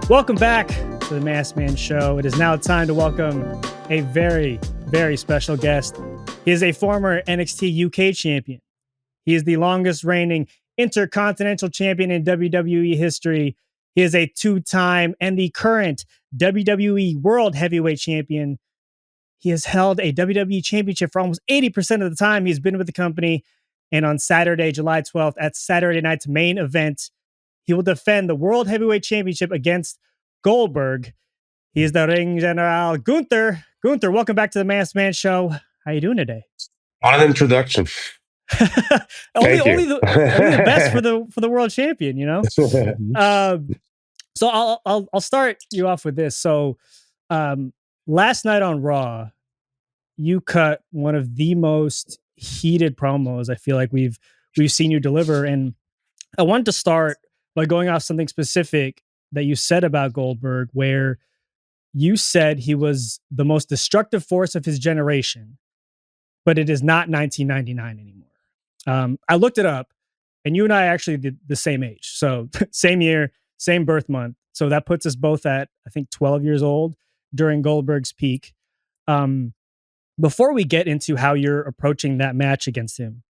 Welcome back to the Masked Man Show. It is now time to welcome a very, very special guest. He is a former NXT UK champion. He is the longest reigning intercontinental champion in WWE history. He is a two-time and the current WWE World Heavyweight Champion. He has held a WWE Championship for almost 80% of the time he's been with the company. And on Saturday, July 12th, at Saturday night's main event, he will defend the World Heavyweight Championship against Goldberg. He is the ring general, Gunther. Gunther, welcome back to the Masked Man Show. How you doing today? What an introduction. only the best for the world champion, you know? So I'll start you off with this. So last night on Raw, you cut one of the most heated promos I feel like we've seen you deliver. And I wanted to start by going off something specific that you said about Goldberg, where you said he was the most destructive force of his generation, but it is not 1999 anymore. I looked it up, and you and I actually did the same age. So same year, same birth month. So that puts us both at, I think, 12 years old during Goldberg's peak. Before we get into how you're approaching that match against him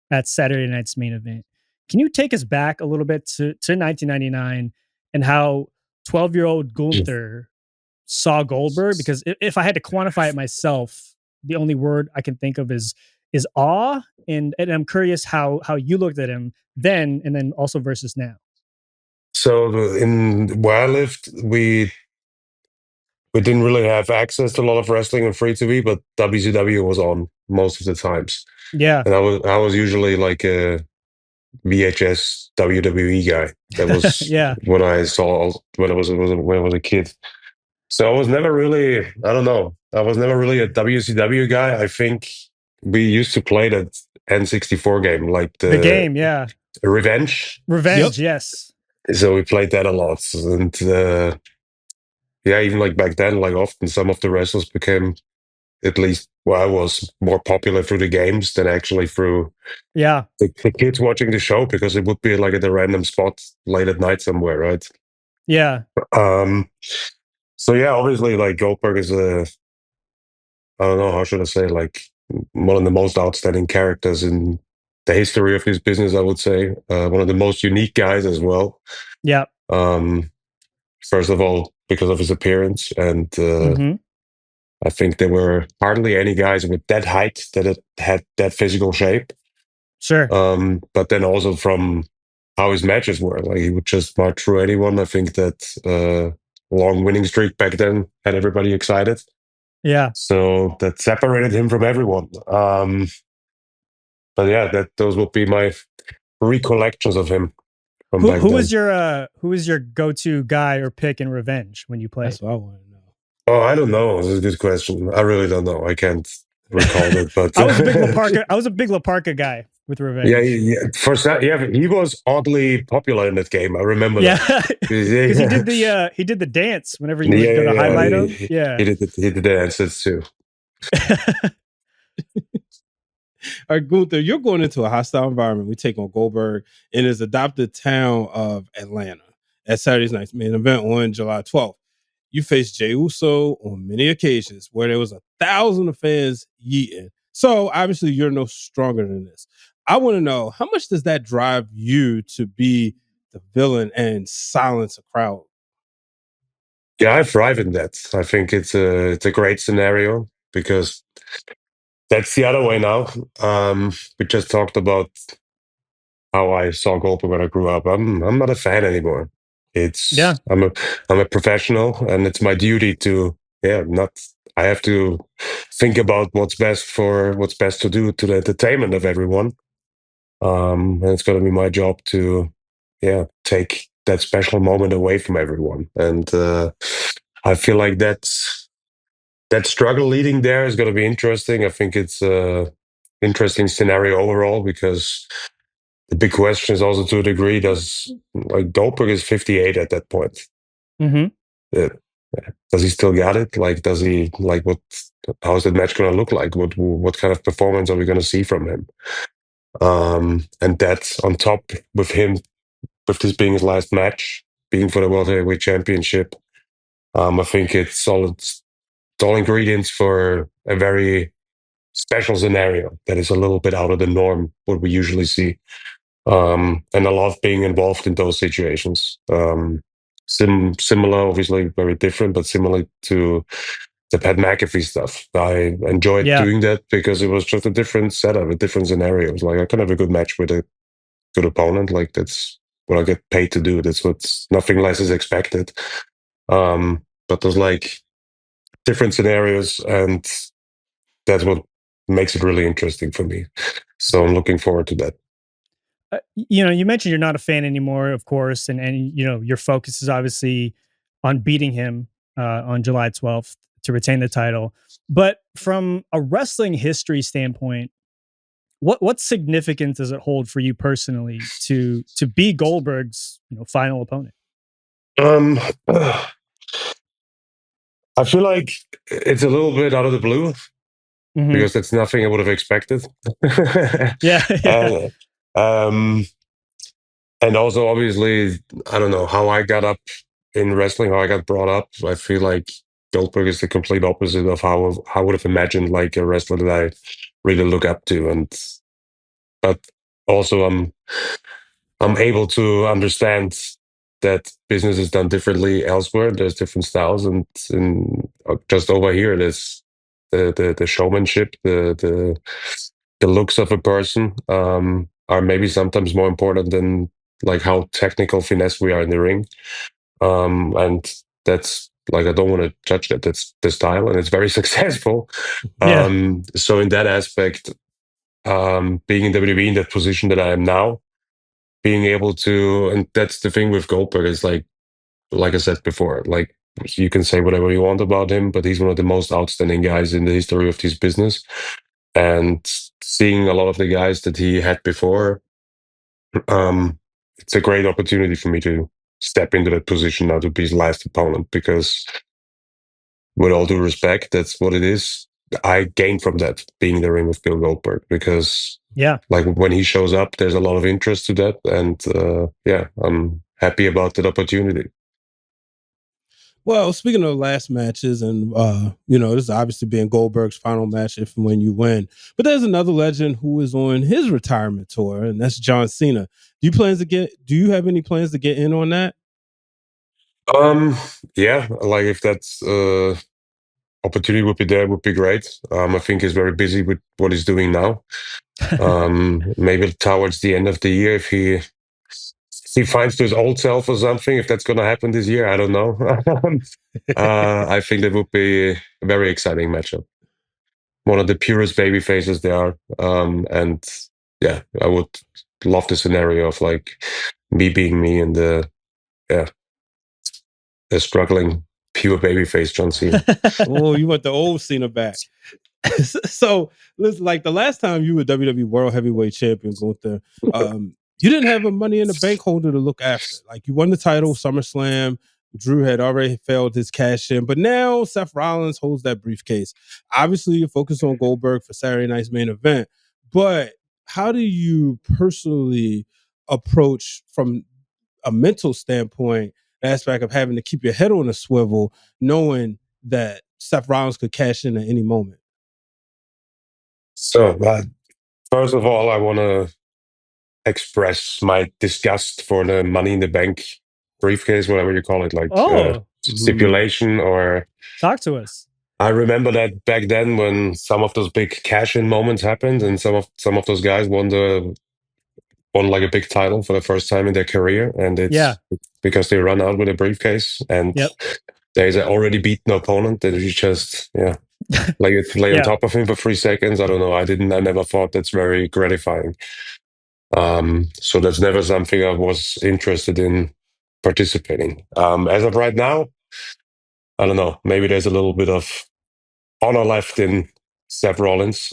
at Saturday night's main event, can you take us back a little bit to 1999 and how 12-year-old Gunther saw Goldberg? Because if I had to quantify it myself, the only word I can think of is awe. And I'm curious how you looked at him then and then also versus now. So in where I lived, we didn't really have access to a lot of wrestling on free TV, but WCW was on most of the times. Yeah. And I was usually like a VHS WWE guy. That was yeah. what I saw when I was a kid. So I was never really, I don't know, I was never really a WCW guy. I think we used to play that N64 game, like the game, yeah. Revenge. Yep. Yes. So we played that a lot. And yeah, even like back then, like often some of the wrestlers became, at least I was more popular through the games than actually through the kids watching the show, because it would be like at a random spot late at night somewhere, right? Yeah. So yeah, obviously, like Goldberg is I don't know, how should I say, like one of the most outstanding characters in the history of this business, I would say. One of the most unique guys as well. Yeah. First of all, because of his appearance, and I think there were hardly any guys with that height that had that physical shape. Sure. But then also from how his matches were, like he would just march through anyone. I think that long winning streak back then had everybody excited. Yeah. So that separated him from everyone. But yeah, those would be my recollections of him. Who was your go-to guy or pick in Revenge when you played? That's what I want to know. Oh, I don't know. This is a good question. I really don't know. I can't recall it. But I was a big LaParca guy with Revenge. Yeah. First, he was oddly popular in that game. I remember that. Because he did the dance whenever you would go to highlight him. Yeah, he did the dances too. All right, Gunther, you're going into a hostile environment. We take on Goldberg in his adopted town of Atlanta at Saturday's night's main event on July 12th. You faced Jey Uso on many occasions where there was 1,000 of fans yeeting. So obviously you're no stronger than this. I want to know, how much does that drive you to be the villain and silence a crowd? Yeah, I thrive in that. I think it's a great scenario, because that's the other way now. We just talked about how I saw Goldberg when I grew up. I'm not a fan anymore. I'm a professional, and it's my duty to I have to think about what's best to do to the entertainment of everyone. And it's going to be my job to take that special moment away from everyone. And I feel like that struggle leading there is going to be interesting. I think it's interesting scenario overall, because the big question is also, to a degree, does Goldberg is 58 at that point. Mm-hmm. Does he still got it? Does he how is that match going to look like? What kind of performance are we going to see from him? And that's on top with him, with this being his last match, being for the World Heavyweight Championship. I think it's all ingredients for a very special scenario that is a little bit out of the norm, what we usually see. And I love being involved in those situations. Similar, obviously very different, but similar to the Pat McAfee stuff. I enjoyed doing that because it was just a different setup, a different scenario. It was I can have a good match with a good opponent. That's what I get paid to do. That's what's nothing less is expected. But there's different scenarios, and that's what makes it really interesting for me. So I'm looking forward to that. You mentioned you're not a fan anymore, of course, and your focus is obviously on beating him on July 12th to retain the title. But from a wrestling history standpoint, what significance does it hold for you personally to be Goldberg's final opponent? I feel like it's a little bit out of the blue, because that's nothing I would have expected. Yeah. And also, obviously, I don't know how I got up in wrestling, how I got brought up. I feel like Goldberg is the complete opposite of how I would have imagined a wrestler that I really look up to. But also I'm able to understand that business is done differently elsewhere. There's different styles, and just over here, there's the showmanship, the looks of a person are maybe sometimes more important than how technical finesse we are in the ring. And that's I don't want to judge that. That's the style, and it's very successful. So in that aspect, being in WWE in that position that I am now, being able to, and that's the thing with Goldberg, is like I said before, you can say whatever you want about him, but he's one of the most outstanding guys in the history of this business. And seeing a lot of the guys that he had before, it's a great opportunity for me to step into that position now to be his last opponent, because with all due respect, that's what it is. I gained from that, being in the ring with Bill Goldberg, because when he shows up, there's a lot of interest to that. And I'm happy about that opportunity. Well, speaking of last matches, and this is obviously being Goldberg's final match if and when you win. But there's another legend who is on his retirement tour, and that's John Cena. Do you have any plans to get in on that? Yeah, if that's opportunity would be there, would be great. I think he's very busy with what he's doing now. Maybe towards the end of the year, if he finds his old self or something, if that's going to happen this year, I don't know. I think that would be a very exciting matchup. One of the purest baby faces there are. And yeah, I would love the scenario of me being me and the struggling pure baby face John Cena. Oh, you want the old Cena back. So listen, the last time you were WWE World Heavyweight Champion, Gunther, you didn't have a Money in the Bank holder to look after. You won the title, SummerSlam. Drew had already failed his cash in, but now Seth Rollins holds that briefcase. Obviously, you're focused on Goldberg for Saturday night's main event, but how do you personally approach, from a mental standpoint, the aspect of having to keep your head on a swivel, knowing that Seth Rollins could cash in at any moment? So, first of all, I want to express my disgust for the Money in the Bank briefcase, whatever you call it, stipulation, or... Talk to us. I remember that back then when some of those big cash-in moments happened, and some of those guys won a big title for the first time in their career, and it's because they run out with a briefcase, and there's an already beaten opponent that you just lay on top of him for 3 seconds. I don't know. I never thought that's very gratifying. So that's never something I was interested in participating. As of right now, I don't know. Maybe there's a little bit of honor left in Seth Rollins.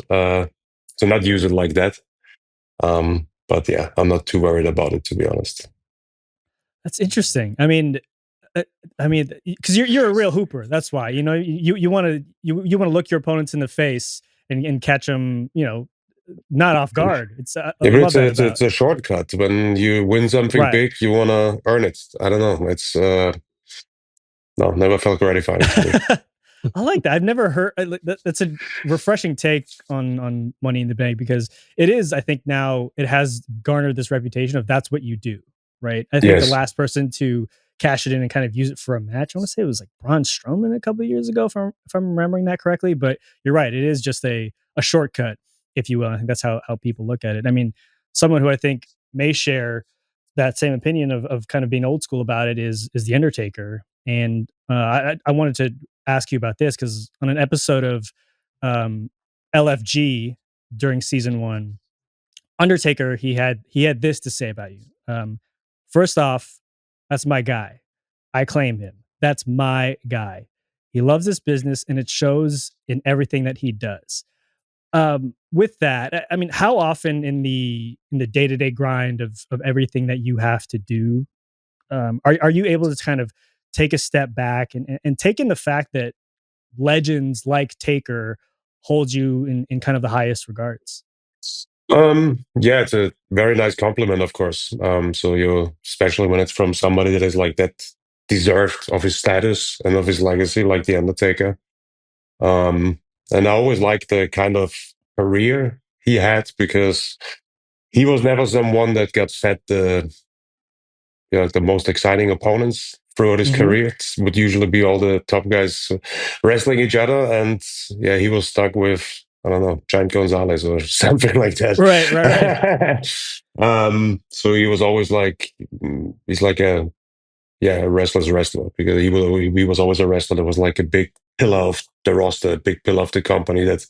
not use it like that. But yeah, I'm not too worried about it, to be honest. That's interesting. I mean, because you're a real hooper. That's why, you want to look your opponents in the face and catch them, not off guard. It's it's a shortcut. When you win something big, you want to earn it. I don't know. It's no, never felt gratifying to me. I like that. I've never heard that's a refreshing take on Money in the Bank, because it is, I think now it has garnered this reputation of that's what you do, right? I think the last person to cash it in and kind of use it for a match, I want to say it was like Braun Strowman a couple of years ago, if I'm remembering that correctly. But you're right, it is just a shortcut, if you will. I think that's how people look at it. I mean, someone who I think may share that same opinion of kind of being old school about it is the Undertaker. And I wanted to ask you about this because on an episode of LFG during season 1, Undertaker, he had this to say about you. First off, that's my guy. I claim him. That's my guy. He loves this business, and it shows in everything that he does. With that, I mean, how often in the day-to-day grind of everything that you have to do, are you able to kind of take a step back and take in the fact that legends like Taker hold you in kind of the highest regards? Yeah, it's a very nice compliment, of course. So especially when it's from somebody that is like that deserved of his status and of his legacy, like the Undertaker. And I always liked the kind of career he had, because he was never someone that got fed the most exciting opponents throughout his career. It would usually be all the top guys wrestling each other, and yeah, he was stuck with, I don't know, Giant Gonzalez or something like that. Right. So he was always like, he's like a wrestler's wrestler, because he was always a wrestler that was like a big pillar of the roster, a big pillar of the company that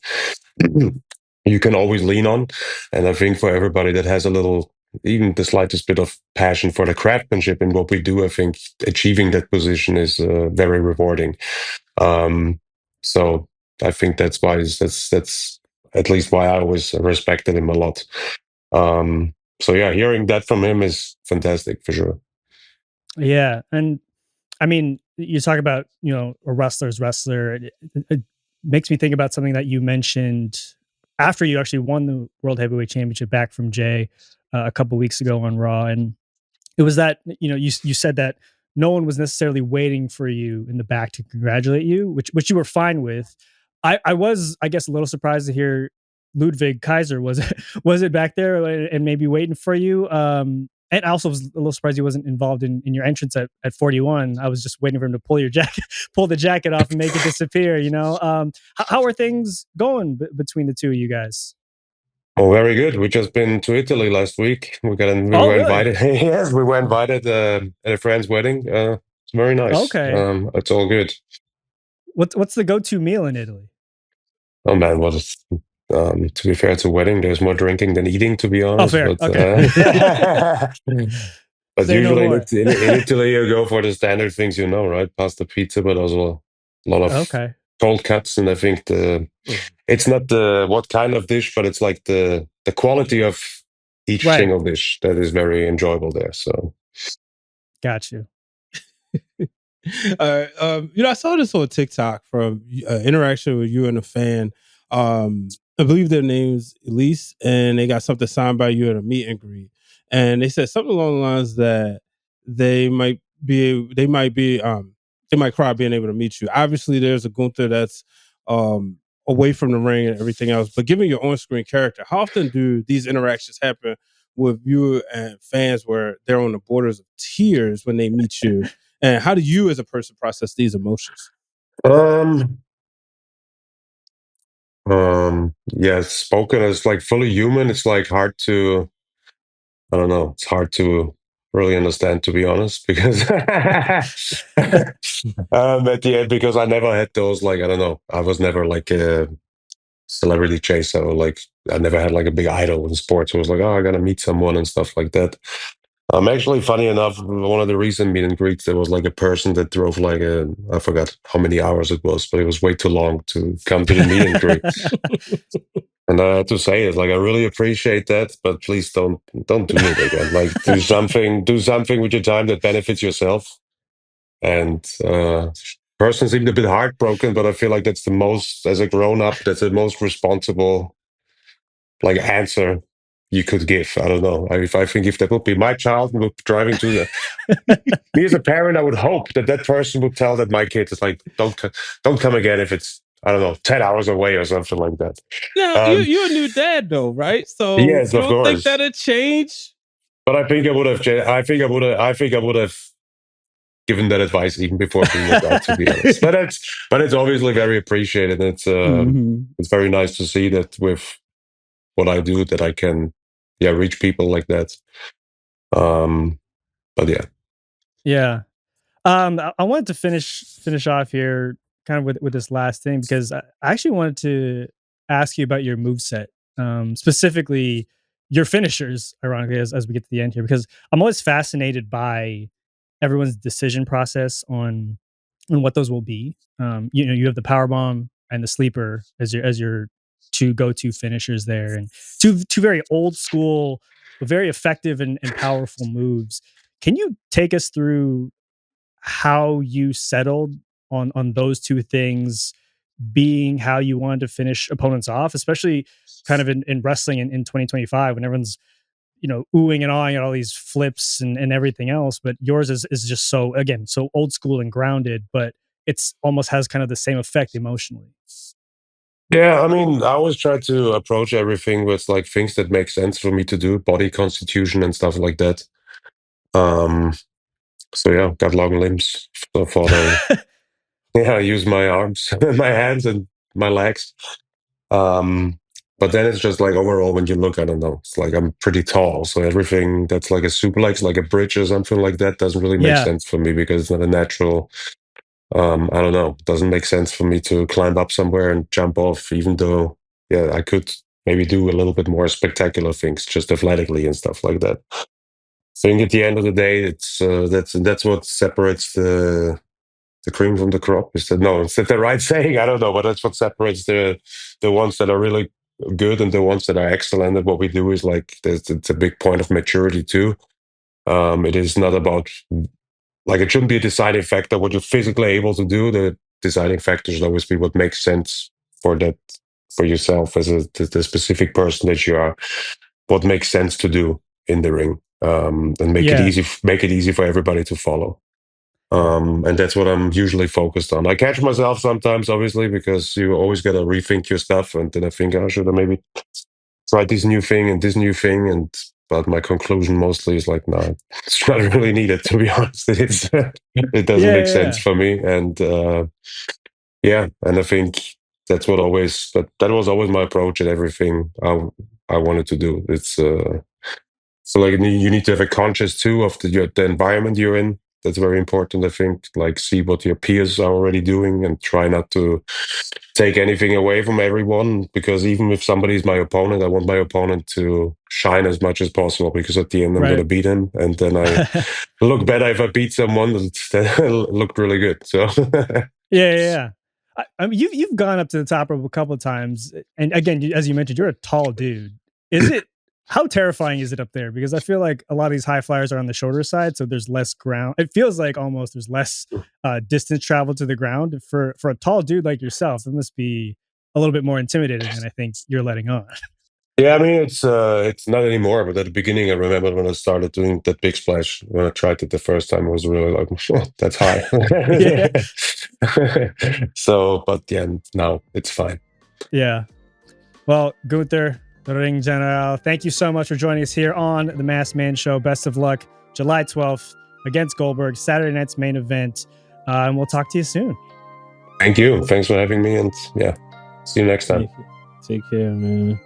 you can always lean on. And I think for everybody that has a little, even the slightest bit of passion for the craftsmanship in what we do, I think achieving that position is very rewarding. So I think that's why that's at least why I always respected him a lot. So yeah, hearing that from him is fantastic for sure. Yeah, and I mean, you talk about a wrestler's wrestler. It makes me think about something that you mentioned after you actually won the World Heavyweight Championship back from Jay a couple weeks ago on Raw, and it was that you said that no one was necessarily waiting for you in the back to congratulate you, which you were fine with. I was, I guess, a little surprised to hear Ludwig Kaiser was it back there and maybe waiting for you. And I also was a little surprised he wasn't involved in your entrance at 41. I was just waiting for him to pull the jacket off and make it disappear. How are things going between the two of you guys? Oh, very good. We just been to Italy last week. We were invited. Yes, we were invited at a friend's wedding. It's very nice. Okay, it's all good. What's the go-to meal in Italy? Oh man, to be fair, it's a wedding. There's more drinking than eating, to be honest. Oh, fair. But, Okay. But usually in Italy, you go for the standard things, right? Pasta, pizza, but also a lot of cold cuts. And I think it's not what kind of dish, but it's like the quality of each single dish that is very enjoyable there. So, got you. I saw this on TikTok from interaction with you and a fan. I believe their name's Elise, and they got something signed by you at a meet and greet. And they said something along the lines that they might cry being able to meet you. Obviously, there's a Gunther that's away from the ring and everything else. But given your on-screen character, how often do these interactions happen with you and fans where they're on the borders of tears when they meet you? And how do you as a person process these emotions? Yeah, spoken as like fully human, it's like hard to, I don't know, it's hard to really understand, to be honest, because at the end, because I never had those, like, I don't know, I was never like a celebrity chaser, or like I never had like a big idol in sports. It was like, oh, I gotta meet someone and stuff like that. Actually, funny enough, one of the recent meet and greets, there was like a person that drove like I forgot how many hours it was, but it was way too long to come to the meet and greet. And I had to say it, like, I really appreciate that, but please don't do it again. Like, do something with your time that benefits yourself. And person seemed a bit heartbroken, but I feel like that's the most, as a grown up, that's the most responsible like answer you could give. I don't know. I think if that would be my child driving to the me as a parent, I would hope that person would tell that my kid is like, don't come again if it's, I don't know, 10 hours away or something like that. Now you're a new dad though, right? So yes, you of don't course. think that'll change? But I think I would have. I think I would have given that advice even before being a dad, to be honest. But it's obviously very appreciated. It's it's very nice to see that with what I do that I can reach people like that. But yeah. I wanted to finish off here kind of with this last thing, because I actually wanted to ask you about your moveset, specifically your finishers, ironically, as we get to the end here, because I'm always fascinated by everyone's decision process on what those will be. You have the power bomb and the sleeper as your two go-to finishers there, and two very old school, but very effective and powerful moves. Can you take us through how you settled on those two things being how you wanted to finish opponents off, especially kind of in wrestling in 2025, when everyone's oohing and awing at all these flips and everything else, but yours is just so, again, so old school and grounded, but it's almost has kind of the same effect emotionally. Yeah, I mean, I always try to approach everything with like things that make sense for me to do, body constitution and stuff like that. So yeah, got long limbs, so thought I use my arms, my hands, and my legs. But then it's just like overall, when you look, I don't know, it's like I'm pretty tall, so everything that's like a suplex, like a bridge or something like that, doesn't really make sense for me because it's not a natural. I don't know, it doesn't make sense for me to climb up somewhere and jump off, even though I could maybe do a little bit more spectacular things, just athletically and stuff like that. I think at the end of the day, it's that's what separates the cream from the crop. Is that the right saying? I don't know, but that's what separates the ones that are really good and the ones that are excellent at what we do. Is like it's a big point of maturity too. It is not about, like, it shouldn't be a deciding factor what you're physically able to do. The deciding factor should always be what makes sense for yourself as the specific person that you are. What makes sense to do in the ring, and make it easy for everybody to follow. And that's what I'm usually focused on. I catch myself sometimes, obviously, because you always got to rethink your stuff. And then I think, oh, should I maybe try this new thing and this new thing? But my conclusion mostly is like, no, it's not really needed, to be honest. It doesn't make sense for me. And and I think that's what that was always my approach at everything I wanted to do. It's so like you need to have a conscious too of the environment you're in. That's very important, I think. Like, see what your peers are already doing and try not to take anything away from everyone. Because even if somebody's my opponent, I want my opponent to shine as much as possible, because at the end I'm going to beat him, and then I look better if I beat someone that looked really good. So yeah. I mean, you've gone up to the top rope a couple of times, and again, as you mentioned, you're a tall dude. How terrifying is it up there? Because I feel like a lot of these high flyers are on the shorter side, so there's less ground. It feels like almost there's less distance traveled to the ground. For a tall dude like yourself, it must be a little bit more intimidating than I think you're letting on. Yeah, I mean, it's not anymore, but at the beginning, I remember when I started doing that big splash, when I tried it the first time, it was really like, oh, that's high. So, but yeah, now it's fine. Yeah. Well, Gunther, the Ring General, thank you so much for joining us here on the Masked Man Show. Best of luck, July 12th against Goldberg, Saturday night's main event. And we'll talk to you soon. Thank you. Thanks for having me. And see you next time. Take care, man.